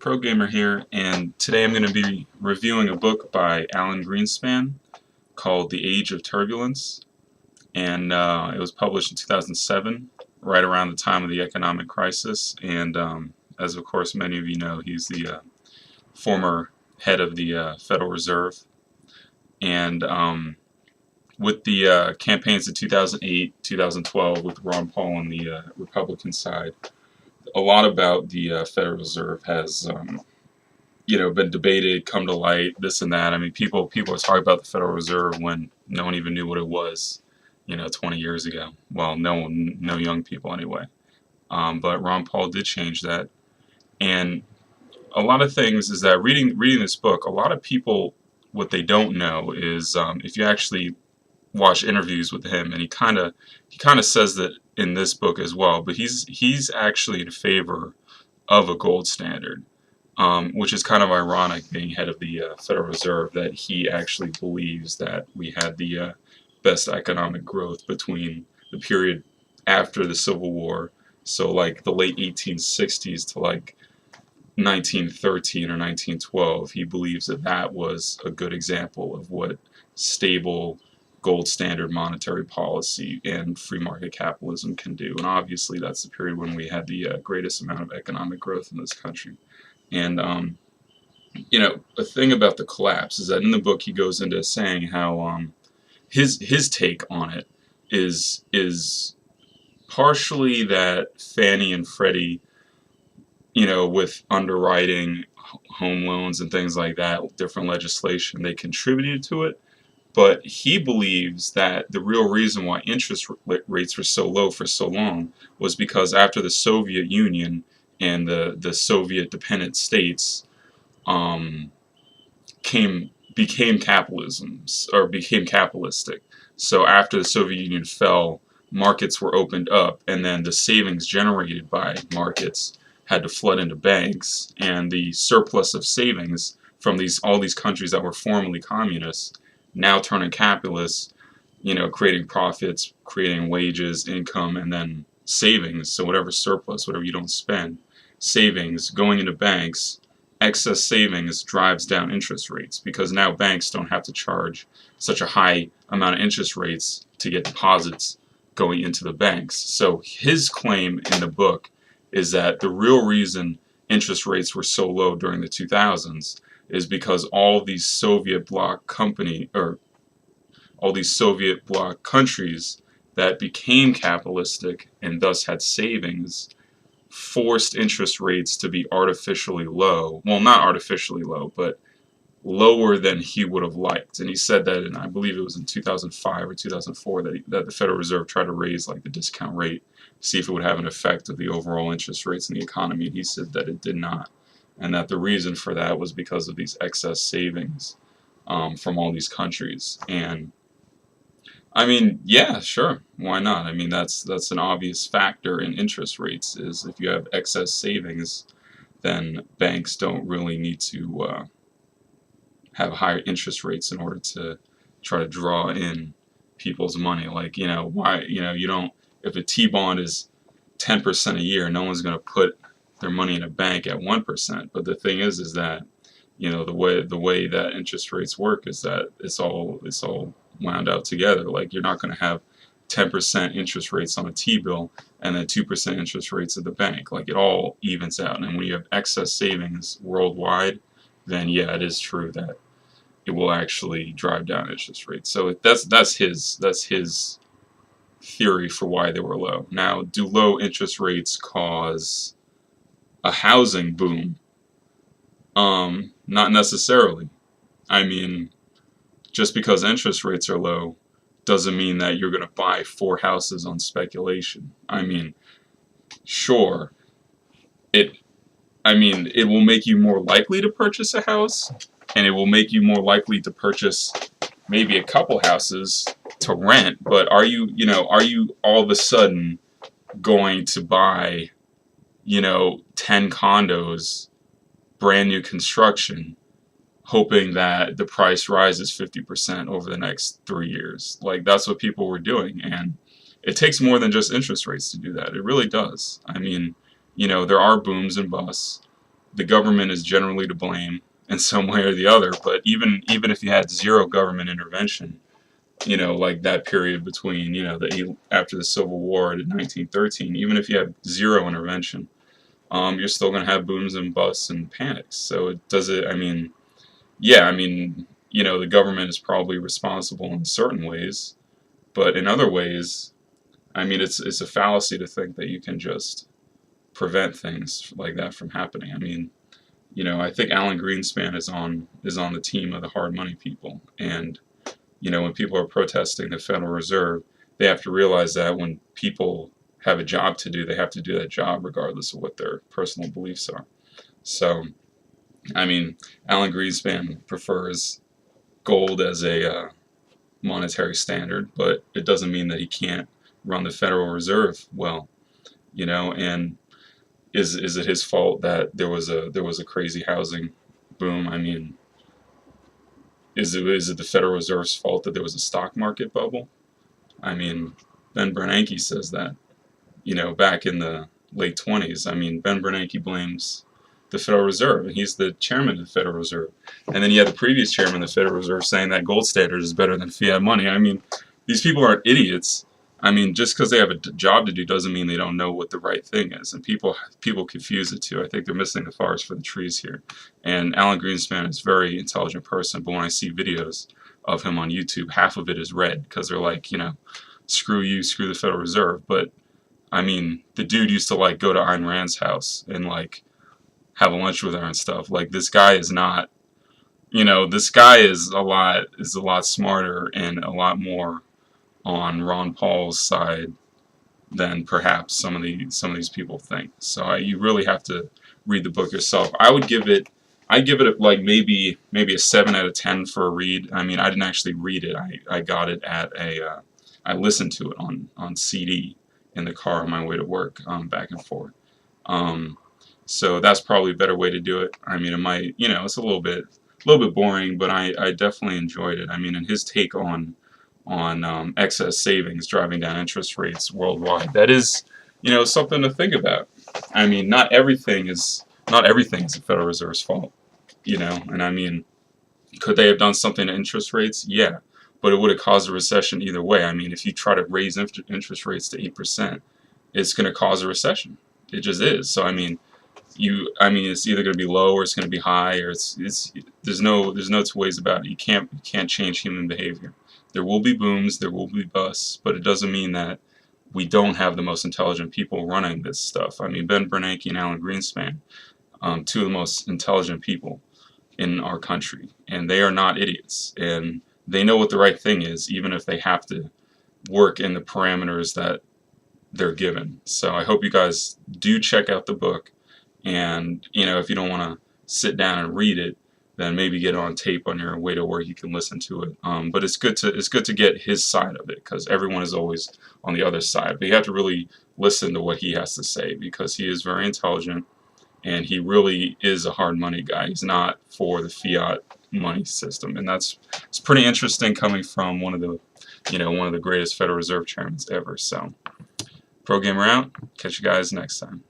Pro Gamer here, and today I'm going to be reviewing a book by Greenspan called The Age of Turbulence, and it was published in 2007, right around the time of the economic crisis, and as of course many of you know, he's the former head of the Federal Reserve, and with the campaigns in 2008, 2012 with Ron Paul on the Republican side, a lot about the Federal Reserve has been debated, come to light, this and that. I mean, people are talking about the Federal Reserve when no one even knew what it was, 20 years ago. Well, no young people anyway. But Ron Paul did change that, and a lot of things is that reading this book, a lot of people, what they don't know is if you actually watch interviews with him, and he kind of says that in this book as well, but he's actually in favor of a gold standard. Which is kind of ironic, being head of the Federal Reserve, that he actually believes that we had the best economic growth between the period after the Civil War, so like the late 1860s to like 1913 or 1912. He believes that that was a good example of what stable gold standard monetary policy and free market capitalism can do. And obviously that's the period when we had the greatest amount of economic growth in this country. And a thing about the collapse is that in the book he goes into saying how his take on it is partially that Fannie and Freddie, with underwriting home loans and things like that, different legislation, they contributed to it. But he believes that the real reason why interest rates were so low for so long was because after the Soviet Union and the Soviet dependent states became capitalistic. So after the Soviet Union fell, markets were opened up, and then the savings generated by markets had to flood into banks, and the surplus of savings from all these countries that were formerly communist now turning capitalist, creating profits, creating wages, income, and then savings. So whatever surplus, whatever you don't spend, savings going into banks, excess savings drives down interest rates, because now banks don't have to charge such a high amount of interest rates to get deposits going into the banks. So his claim in the book is that the real reason interest rates were so low during the 2000s is because all these Soviet bloc countries that became capitalistic and thus had savings forced interest rates to be artificially low. Well, not artificially low, but lower than he would have liked. And he said that, and I believe it was in 2005 or 2004, that the Federal Reserve tried to raise like the discount rate, see if it would have an effect of the overall interest rates in the economy. And he said that it did not, and that the reason for that was because of these excess savings from all these countries. And I mean, yeah, sure, why not? I mean, that's an obvious factor in interest rates, is if you have excess savings, then banks don't really need to have higher interest rates in order to try to draw in people's money. Like, why, you don't, if a T-bond is 10% a year, no one's going to put their money in a bank at 1%. But the thing is that, the way that interest rates work is that it's all wound out together. Like, you're not going to have 10% interest rates on a T-bill and then 2% interest rates at the bank. Like, it all evens out. And when you have excess savings worldwide, then yeah, it is true that it will actually drive down interest rates. So that's his theory for why they were low. Now, do low interest rates cause a housing boom? Not necessarily. I mean, just because interest rates are low doesn't mean that you're going to buy 4 houses on speculation. I mean, sure, it will make you more likely to purchase a house, and it will make you more likely to purchase maybe a couple houses to rent, but are you all of a sudden going to buy, 10 condos, brand new construction, hoping that the price rises 50% over the next 3 years? Like, that's what people were doing, and it takes more than just interest rates to do that. It really does. I mean, there are booms and busts. the government is generally to blame in some way or the other. But even if you had zero government intervention, like that period between, after the Civil War to 1913, even if you have zero intervention, you're still going to have booms and busts and panics. So it does it. I mean, yeah, I mean, the government is probably responsible in certain ways, but in other ways, I mean, it's a fallacy to think that you can just prevent things like that from happening. I mean, I think Alan Greenspan is on the team of the hard money people, and when people are protesting the Federal Reserve, they have to realize that when people have a job to do, they have to do that job regardless of what their personal beliefs are. So, I mean, Alan Greenspan prefers gold as a monetary standard, but it doesn't mean that he can't run the Federal Reserve well, and is it his fault that there was a crazy housing boom? I mean, is it the Federal Reserve's fault that there was a stock market bubble? I mean, Ben Bernanke says that, back in the late 20s. I mean, Ben Bernanke blames the Federal Reserve, and he's the chairman of the Federal Reserve. And then you had the previous chairman of the Federal Reserve saying that gold standard is better than fiat money. I mean, these people aren't idiots. I mean, just because they have a job to do doesn't mean they don't know what the right thing is. And people confuse the two. I think they're missing the forest for the trees here. And Alan Greenspan is a very intelligent person, but when I see videos of him on YouTube, half of it is red because they're like, screw you, screw the Federal Reserve. But I mean, the dude used to like go to Ayn Rand's house and like have a lunch with her and stuff. Like, this guy is not, this guy is a lot smarter and a lot more on Ron Paul's side than perhaps some of these people think. So you really have to read the book yourself. I'd give it like maybe a 7 out of 10 for a read. I mean, I didn't actually read it. I got it at I listened to it on CD in the car on my way to work, back and forth. So that's probably a better way to do it. I mean, it might, it's a little bit boring, but I definitely enjoyed it. I mean, and his take on excess savings driving down interest rates worldwide, that is, something to think about. I mean, not everything is the Federal Reserve's fault, and I mean, could they have done something to interest rates? Yeah, but it would have caused a recession either way. I mean, if you try to raise interest rates to 8%, it's going to cause a recession. It just is. So I mean, it's either going to be low or it's going to be high, or there's no two ways about it. You can't change human behavior. There will be booms, there will be busts, but it doesn't mean that we don't have the most intelligent people running this stuff. I mean, Ben Bernanke and Alan Greenspan, two of the most intelligent people in our country, and they are not idiots, and they know what the right thing is, even if they have to work in the parameters that they're given. So I hope you guys do check out the book, and if you don't want to sit down and read it, then maybe get it on tape on your way to work. You can listen to it. But it's good to get his side of it, because everyone is always on the other side. But you have to really listen to what he has to say, because he is very intelligent, and he really is a hard money guy. He's not for the fiat money system, and it's pretty interesting coming from one of the greatest Federal Reserve chairmen ever. So, pro gamer out. Catch you guys next time.